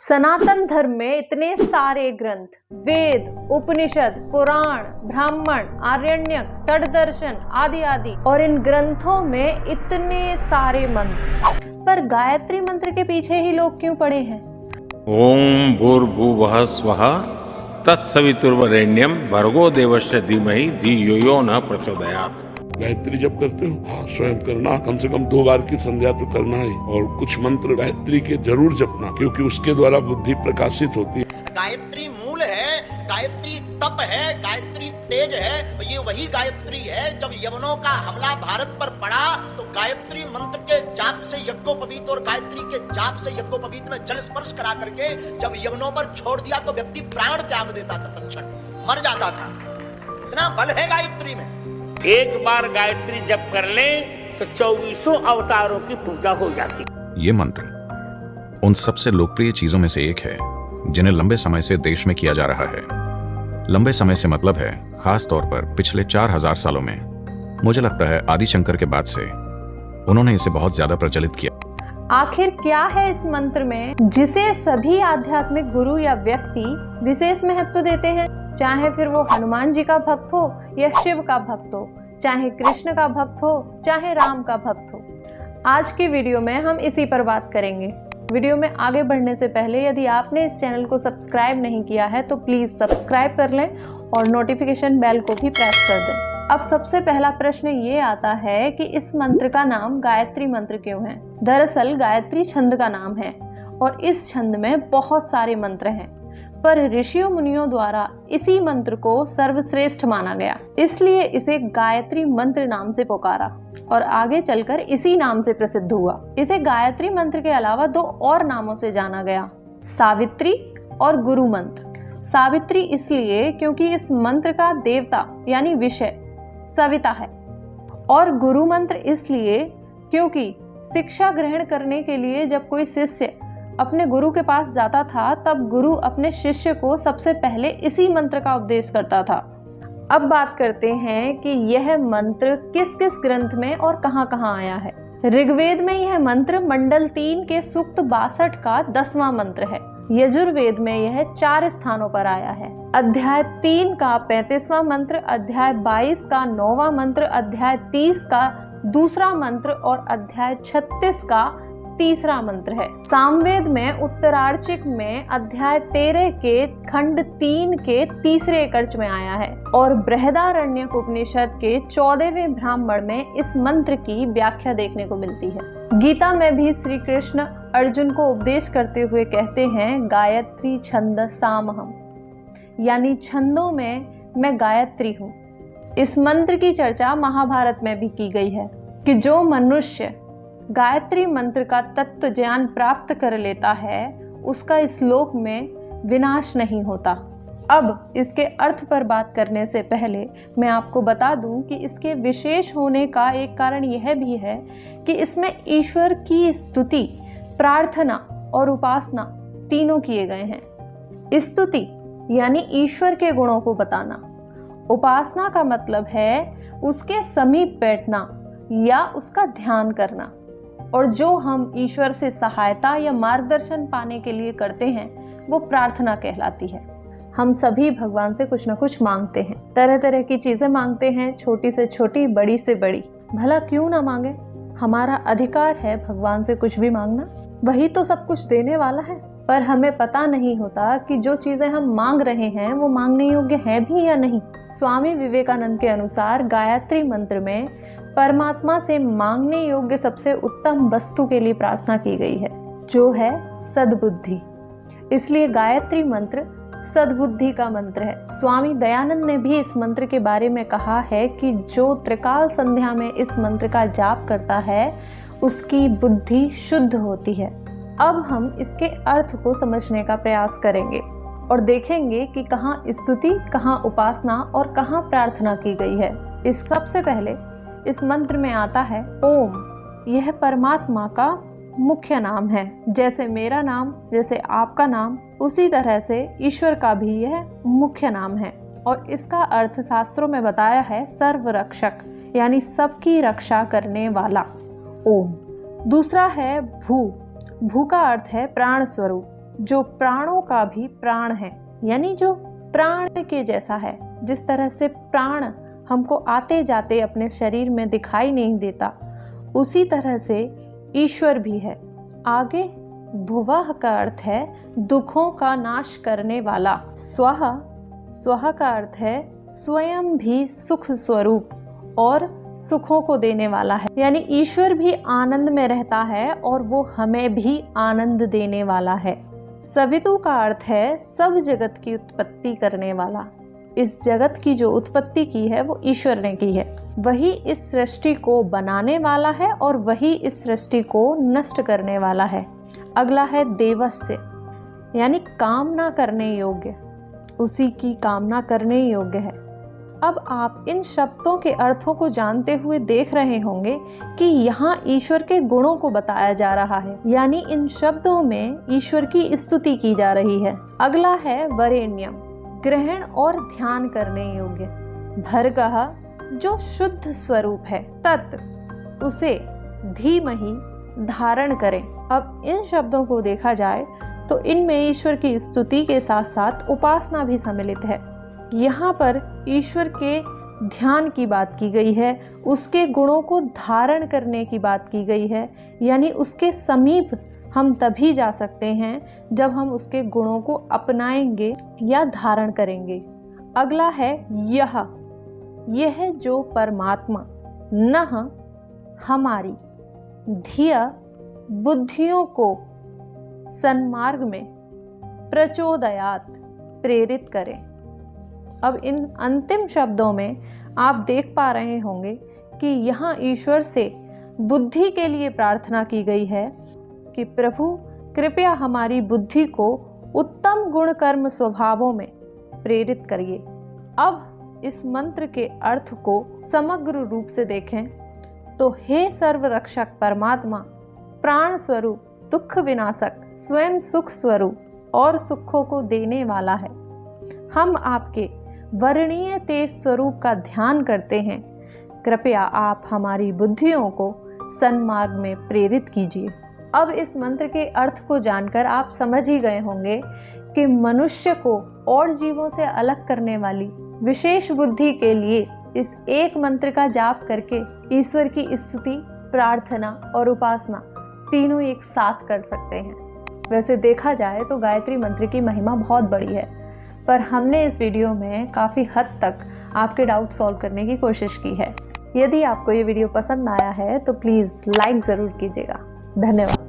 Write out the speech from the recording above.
सनातन धर्म में इतने सारे ग्रंथ, वेद, उपनिषद, पुराण, ब्राह्मण, आरण्यक, षड्दर्शन आदि आदि, और इन ग्रंथों में इतने सारे मंत्र, पर गायत्री मंत्र के पीछे ही लोग क्यों पड़े हैं? ओम भूर्भुवः स्वः तत्सवितुर्वरेण्यम भर्गो देवस्य धीमहि धियो यो न प्रचोदयात्। गायत्री जब करते हो स्वयं करना, कम से कम 2 बार की संध्या तो करना है, और कुछ मंत्र गायत्री के जरूर जपना, क्योंकि उसके द्वारा बुद्धि प्रकाशित होती है। गायत्री मूल है, गायत्री तप है, गायत्री तेज है। ये वही गायत्री है जब यवनों का हमला भारत पर पड़ा तो गायत्री मंत्र के जाप से यज्ञोपवीत और गायत्री के जाप से यज्ञोपवीत में जल स्पर्श करा करके जब यवनों पर छोड़ दिया तो व्यक्ति प्राण त्याग देता था, तत्क्षण मर जाता था। इतना बल है गायत्री में। एक बार गायत्री जप कर ले तो 24 अवतारों की पूजा हो जाती। ये मंत्र उन सबसे लोकप्रिय चीजों में से एक है जिन्हें लंबे समय से देश में किया जा रहा है। लंबे समय से मतलब है खास तौर पर पिछले 4000 सालों में। मुझे लगता है आदि शंकर के बाद से उन्होंने इसे बहुत ज्यादा प्रचलित किया। आखिर क्या है इस मंत्र में जिसे सभी आध्यात्मिक गुरु या व्यक्ति विशेष महत्व देते हैं? चाहे फिर वो हनुमान जी का भक्त हो या शिव का भक्त हो, चाहे कृष्ण का भक्त हो, चाहे राम का भक्त हो। आज की वीडियो में हम इसी पर बात करेंगे। वीडियो में आगे बढ़ने से पहले यदि आपने इस चैनल को सब्सक्राइब नहीं किया है तो प्लीज सब्सक्राइब कर लें और नोटिफिकेशन बेल को भी प्रेस कर दें। अब सबसे पहला प्रश्न ये आता है कि इस मंत्र का नाम गायत्री मंत्र क्यों है? दरअसल गायत्री छंद का नाम है और इस छंद में बहुत सारे मंत्र हैं, पर ऋषियों मुनियों द्वारा इसी मंत्र को सर्वश्रेष्ठ माना गया, इसलिए इसे गायत्री मंत्र नाम से पुकारा और आगे चलकर इसी नाम से प्रसिद्ध हुआ। इसे गायत्री मंत्र के अलावा 2 और नामों से जाना गया, सावित्री और गुरु मंत्र। सावित्री इसलिए क्योंकि इस मंत्र का देवता यानी विषय सविता है, और गुरु मंत्र इसलिए क्योंकि शिक्षा ग्रहण करने के लिए जब कोई शिष्य अपने गुरु के पास जाता था तब गुरु अपने शिष्य को सबसे पहले इसी मंत्र का उपदेश करता था। अब बात करते हैं कि यह मंत्र किस किस ग्रंथ में और कहाँ आया है। ऋग्वेद में यह मंत्र मंडल 3 के सूक्त 62 का 10वां मंत्र है। यजुर्वेद में यह 4 स्थानों पर आया है। अध्याय 3 का 35वां मंत्र, अध्याय 22 का 9वां मंत्र, अध्याय 30 का 2रा मंत्र और अध्याय 36 का 3रा मंत्र है। सामवेद में उत्तरार्चिक में अध्याय 13 के खंड 3 के 3रे कर्च में आया है, और बृहदारण्यक उपनिषद के 14वें ब्राह्मण में इस मंत्र की व्याख्या देखने को मिलती है। गीता में भी श्री कृष्ण अर्जुन को उपदेश करते हुए कहते हैं, गायत्री छंद सामहम, यानी छंदों में मैं गायत्री हूँ। इस मंत्र की चर्चा महाभारत में भी की गई है कि जो मनुष्य गायत्री मंत्र का तत्व ज्ञान प्राप्त कर लेता है उसका इस लोक में विनाश नहीं होता। अब इसके अर्थ पर बात करने से पहले मैं आपको बता दूं कि इसके विशेष होने का एक कारण यह भी है कि इसमें ईश्वर की स्तुति, प्रार्थना और उपासना तीनों किए गए हैं। स्तुति यानी ईश्वर के गुणों को बताना, उपासना का मतलब है उसके समीप बैठना या उसका ध्यान करना, और जो हम ईश्वर से सहायता या मार्गदर्शन पाने के लिए करते हैं वो प्रार्थना कहलाती है। हम सभी भगवान से कुछ न कुछ मांगते हैं, तरह तरह की चीजें मांगते हैं, छोटी से छोटी, बड़ी से बड़ी। भला क्यों ना मांगे? हमारा अधिकार है भगवान से कुछ भी मांगना, वही तो सब कुछ देने वाला है। पर हमें पता नहीं होता कि जो चीजें हम मांग रहे हैं वो मांगने योग्य है भी या नहीं। स्वामी विवेकानंद के अनुसार गायत्री मंत्र में परमात्मा से मांगने योग्य सबसे उत्तम वस्तु के लिए प्रार्थना की गई है, जो है सद्बुद्धि। इसलिए गायत्री मंत्र सद्बुद्धि का मंत्र है। स्वामी दयानंद ने भी इस मंत्र के बारे में कहा है कि जो त्रिकाल संध्या में इस मंत्र का जाप करता है उसकी बुद्धि शुद्ध होती है। अब हम इसके अर्थ को समझने का प्रयास करेंगे और देखेंगे कि कहाँ स्तुति, कहाँ उपासना और कहाँ प्रार्थना की गई है। इस सबसे पहले इस मंत्र में आता है ओम। यह परमात्मा का मुख्य नाम है। जैसे मेरा नाम, जैसे आपका नाम, उसी तरह से ईश्वर का भी यह मुख्य नाम है, और इसका अर्थ शास्त्रों में बताया है सर्वरक्षक, यानी सबकी रक्षा करने वाला। ओम। दूसरा है भू। भू का अर्थ है प्राण स्वरूप। जो प्राणों का भी प्राण है, यानी जो प्राण के जैसा है। जिस तरह से प्राण हमको आते जाते अपने शरीर में दिखाई नहीं देता, उसी तरह से ईश्वर भी है। आगे भुवः का अर्थ है दुखों का नाश करने वाला। स्वः का अर्थ है स्वयं भी सुख स्वरूप और सुखों को देने वाला है, यानी ईश्वर भी आनंद में रहता है और वो हमें भी आनंद देने वाला है। सवितु का अर्थ है सब जगत की उत्पत्ति करने वाला। इस जगत की जो उत्पत्ति की है वो ईश्वर ने की है। वही इस सृष्टि को बनाने वाला है और वही इस सृष्टि को नष्ट करने वाला है। अगला है देवस्य, यानी कामना करने योग्य, उसी की कामना करने योग्य है। अब आप इन शब्दों के अर्थों को जानते हुए देख रहे होंगे कि यहाँ ईश्वर के गुणों को बताया जा रहा है, यानी इन शब्दों में ईश्वर की स्तुति की जा रही है। अगला है वरेण्यम, ग्रहण और ध्यान करने योग्य। भर्गः, जो शुद्ध स्वरूप है। तत्, उसे धीमहि धारण करें। अब इन शब्दों को देखा जाए तो इनमें ईश्वर की स्तुति के साथ साथ उपासना भी सम्मिलित है। यहाँ पर ईश्वर के ध्यान की बात की गई है, उसके गुणों को धारण करने की बात की गई है, यानी उसके समीप हम तभी जा सकते हैं जब हम उसके गुणों को अपनाएंगे या धारण करेंगे। अगला है यह जो परमात्मा, नह हमारी, धिया बुद्धियों को सन्मार्ग में, प्रचोदयात प्रेरित करें। अब इन अंतिम शब्दों में आप देख पा रहे होंगे कि यहाँ ईश्वर से बुद्धि के लिए प्रार्थना की गई है कि प्रभु कृपया हमारी बुद्धि को उत्तम गुण कर्म स्वभावों में प्रेरित करिए। अब इस मंत्र के अर्थ को समग्र रूप से देखें तो हे सर्वरक्षक परमात्मा, प्राण स्वरूप, दुख विनाशक, स्वयं सुख स्वरूप और सुखों को देने वाला है। हम आपके वर्णीय तेज स्वरूप का ध्यान करते हैं। कृपया आप हमारी बुद्धियों को सन्मार्ग में प्रेरित कीजिए। अब इस मंत्र के अर्थ को जानकर आप समझ ही गए होंगे कि मनुष्य को और जीवों से अलग करने वाली विशेष बुद्धि के लिए इस एक मंत्र का जाप करके ईश्वर की स्तुति, प्रार्थना और उपासना तीनों एक साथ कर सकते हैं। वैसे देखा जाए तो गायत्री मंत्र की महिमा बहुत बड़ी है, पर हमने इस वीडियो में काफ़ी हद तक आपके डाउट सॉल्व करने की कोशिश की है। यदि आपको ये वीडियो पसंद आया है तो प्लीज़ लाइक ज़रूर कीजिएगा। धन्यवाद।